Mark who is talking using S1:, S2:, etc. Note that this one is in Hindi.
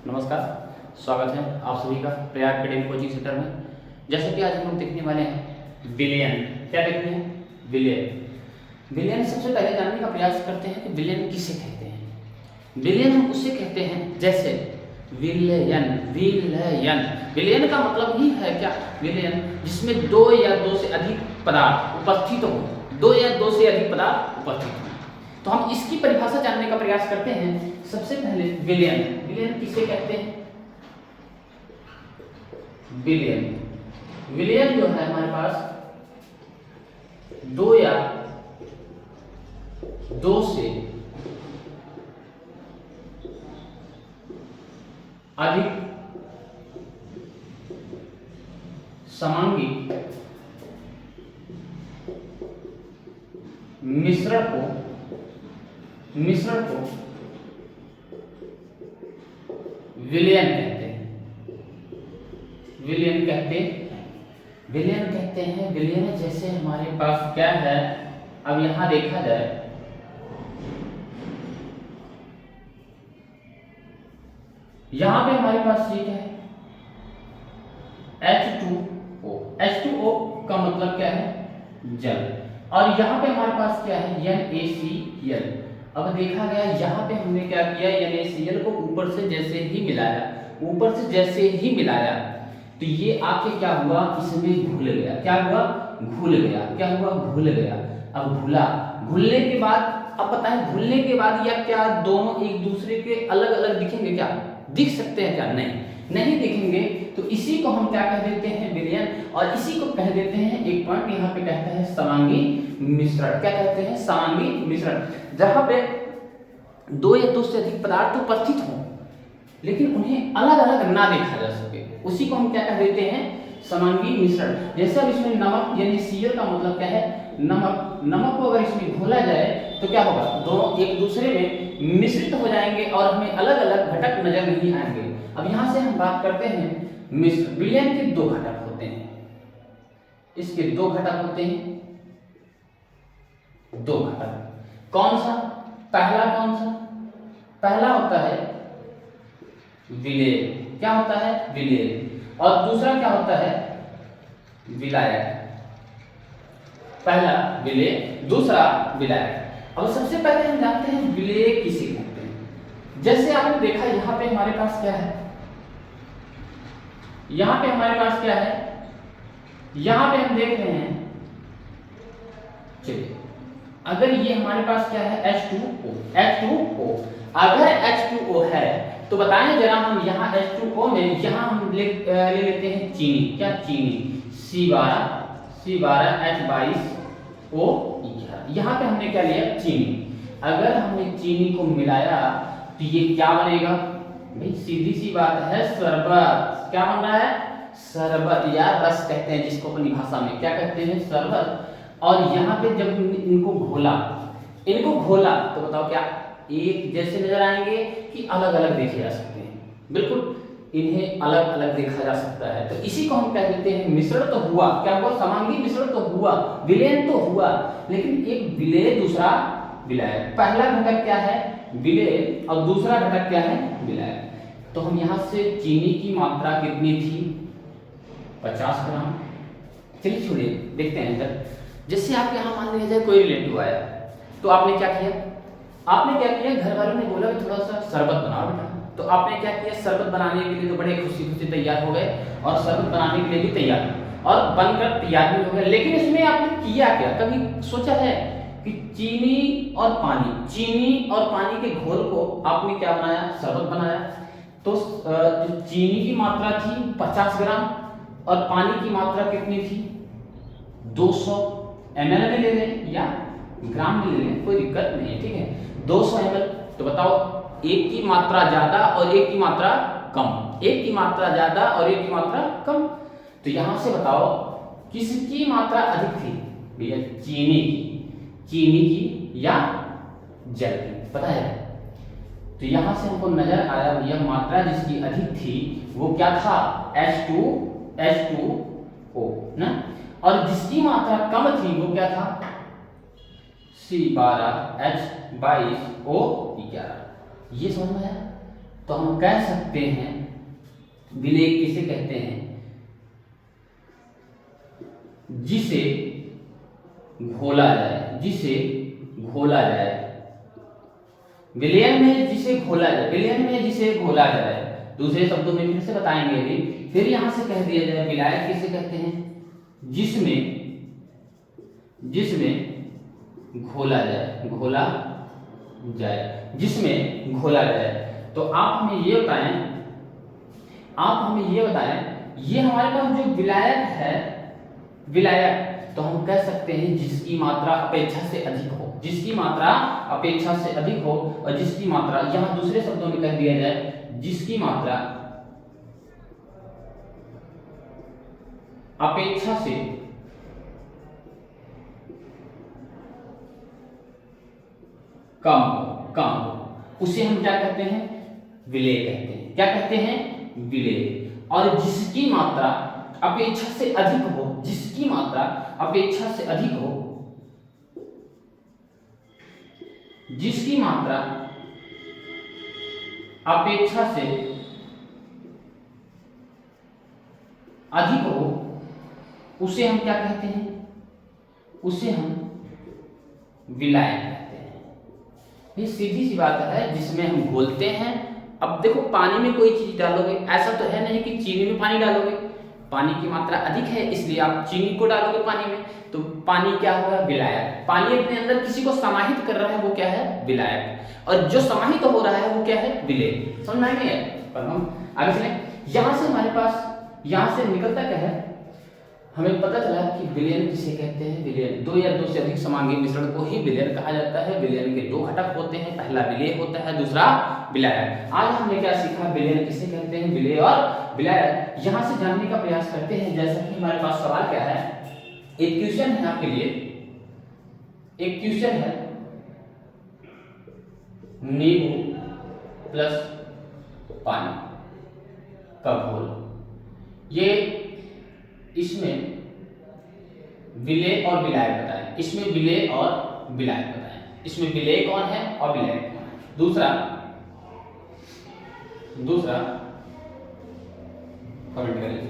S1: नमस्कार, स्वागत है आप सभी का प्रयाग एकेडमी कोचिंग सेंटर में। जैसे कि आज हम लोग देखने वाले हैं विलयन। क्या देखते हैं? विलयन। विलयन सबसे पहले जानने का प्रयास करते हैं कि विलयन किसे कहते हैं। विलयन हम उसे कहते हैं जैसे विलयन। विलयन विलयन का मतलब ही है क्या? विलयन जिसमें दो या दो से अधिक पदार्थ उपस्थित हो, दो या दो से अधिक पदार्थ उपस्थित हो। तो हम इसकी परिभाषा जानने का प्रयास करते हैं। सबसे पहले विलयन। विलयन किसे कहते हैं? विलयन विलयन जो है हमारे पास दो या दो से अधिक समांगी मिश्रण को विलयन कहते हैं। विलयन कहते हैं। विलयन जैसे हमारे पास क्या है, अब यहां देखा जाए, यहां पे हमारे पास ये क्या है? H2O। H2O का मतलब क्या है? जल। और यहाँ पे हमारे पास क्या है? NaCl। अब देखा गया यहाँ पे हमने क्या किया, NaCl को ऊपर से जैसे ही मिलाया तो ये आके क्या हुआ, इसमें घुल गया। क्या हुआ? घुल गया। अब घुलने के बाद, अब पता है घुलने के बाद या क्या दोनों एक दूसरे के अलग अलग दिखेंगे? क्या दिख सकते हैं? क्या नहीं दिखेंगे। तो इसी को हम क्या कह देते हैं? विलयन। और इसी को कह देते हैं, एक पॉइंट यहाँ पे कहता है समांगी मिश्रण। क्या कहते हैं? समांगी मिश्रण। जहां पे दो या दो से अधिक पदार्थ उपस्थित हो लेकिन उन्हें अलग अलग ना देखा जा सके, उसी को हम क्या कह देते हैं? समांगी मिश्रण। जैसे अब इसमें नमक यानी Cl का मतलब क्या है? नमक को अगर इसमें घोला जाए तो क्या होगा? दोनों एक दूसरे में मिश्रित हो जाएंगे और हमें अलग अलग घटक नजर नहीं आएंगे। अब यहां से हम बात करते हैं मिश्र। विलयन के दो घटक होते हैं। इसके दो घटक होते हैं। दो घटक कौन सा? पहला होता है विलेय। क्या होता है? विलेय। और दूसरा क्या होता है? विलायक। पहला विलेय, दूसरा विलायक। अब सबसे पहले हम जानते हैं विलेय किसे कहते हैं। जैसे आपने देखा यहाँ पे हमारे पास क्या है? यहाँ पे हम देख रहे हैं, चलिए, अगर ये हमारे पास क्या है? H2O। अगर H2O है तो बताएं जरा, हम यहाँ H2O में यहाँ हम ले लेते हैं चीनी। क्या? चीनी C12H22O। यहाँ पे हमने क्या लिया? चीनी। अगर हमने चीनी को मिलाया तो ये क्या बनेगा भाई? सीधी सी बात है, शरबत। क्या बन रहा है? शरबत या रस कहते हैं जिसको अपनी भाषा में क्या कहते हैं? शरबत। और यहाँ पे जब इनको घोला तो बताओ क्या एक जैसे नजर आएंगे कि अलग अलग देखे जा सकते हैं? बिल्कुल, इन्हें अलग अलग देखा जा सकता है। तो इसी को हम कह देते हैं मिश्रण तो हुआ। क्या हुआ? समांगी मिश्रण तो हुआ, विलयन तो हुआ, लेकिन एक विलेय दूसरा विलायक। पहला घटक क्या है? विलेय। और दूसरा घटक क्या है? विलायक। तो हम यहाँ से चीनी की मात्रा कितनी थी? 50 ग्राम। चलिए छोड़िए, देखते हैं इधर। जैसे आप यहाँ मान लीजिए कोई रिलेटिव आया तो आपने क्या किया? घर वालों ने बोला थोड़ा सा शरबत बनाओ बेटा, तो आपने क्या किया? शरबत बनाने के लिए तो बड़े खुशी तैयार हो गए और शरबत बनाने के लिए भी तैयार और बनकर तैयार भी हो गए। लेकिन इसमें आपने किया क्या? कभी सोचा है कि चीनी और पानी के घोल को आपने क्या बनाया? शरबत बनाया। तो चीनी की मात्रा थी 50 ग्राम और पानी की मात्रा कितनी थी? 200 ml में ले लें या ग्राम में ले लें, कोई दिक्कत नहीं है, ठीक है। 200 ml। तो बताओ, एक की मात्रा ज्यादा और एक की मात्रा कम, एक की मात्रा ज्यादा और एक की मात्रा कम। तो यहां से बताओ किसकी मात्रा अधिक थी? भैया चीनी की या जल की? पता है। तो यहां से हमको नजर आया भैया मात्रा जिसकी अधिक थी वो क्या था? H2O ना। और जिसकी मात्रा कम थी वो क्या था? C12H22O11। ये समझ में आया? तो हम कह सकते हैं विलेय किसे कहते हैं, जिसे घोला जाए, जिसे घोला जाए। विलयन में जिसे घोला जाए, विलयन में जिसे घोला जाए। दूसरे शब्दों में फिर से बताएंगे अभी। फिर यहां से कह दिया जाए विलायक किसे कहते हैं, जिसमें घोला जाए, घोला जाए, जिसमें घोला जाए। तो आप हमें ये बताएं, ये हमारे पास जो विलायक है, विलायक, तो हम कह सकते हैं जिसकी मात्रा अपेक्षा से अधिक हो, जिसकी मात्रा अपेक्षा से अधिक हो, और जिसकी मात्रा, यहां दूसरे शब्दों में कह दिया जाए जिसकी मात्रा अपेक्षा से कम हो, उसे हम क्या कहते हैं, विलेय कहते हैं। क्या कहते हैं, विलेय। और जिसकी मात्रा अपेक्षा से अधिक हो, जिसकी मात्रा अपेक्षा से अधिक हो, जिसकी मात्रा अपेक्षा से अधिक हो, उसे हम क्या कहते हैं, उसे हम विलायक कहते हैं। ये सीधी सी बात है, जिसमें हम घोलते हैं। अब देखो, पानी में कोई चीज डालोगे, ऐसा तो है नहीं कि चीनी में पानी डालोगे, पानी की मात्रा अधिक है इसलिए आप चीनी को डालोगे पानी में, तो पानी क्या होगा, विलायक। पानी अपने अंदर किसी को समाहित कर रहा है, वो क्या है, विलायक। और जो समाहित हो रहा है वो क्या है, विलेय। समझ में आ गया? पर हम आगे चलें। यहां से हमारे पास, यहां से निकलता क्या है, हमें पता चला कि विलयन किसे कहते हैं, विलयन, दो या दो से अधिक समांगी मिश्रण को ही विलयन कहा जाता है। विलयन के दो घटक होते हैं, पहला विलेय होता है, दूसरा विलायक। आज हमने क्या सीखा, विलयन किसे कहते हैं, विलेय और विलायक। यहां से जानने का प्रयास करते हैं। जैसा कि हमारे पास सवाल क्या है, एक क्वेश्चन है आपके लिए, एक क्वेश्चन है, नींबू प्लस पानी का घोल, ये इसमें विलेय और विलायक बताएं, इसमें विलेय और विलायक बताएं, इसमें विलेय कौन है और विलायक कौन है। दूसरा कमेंट करें।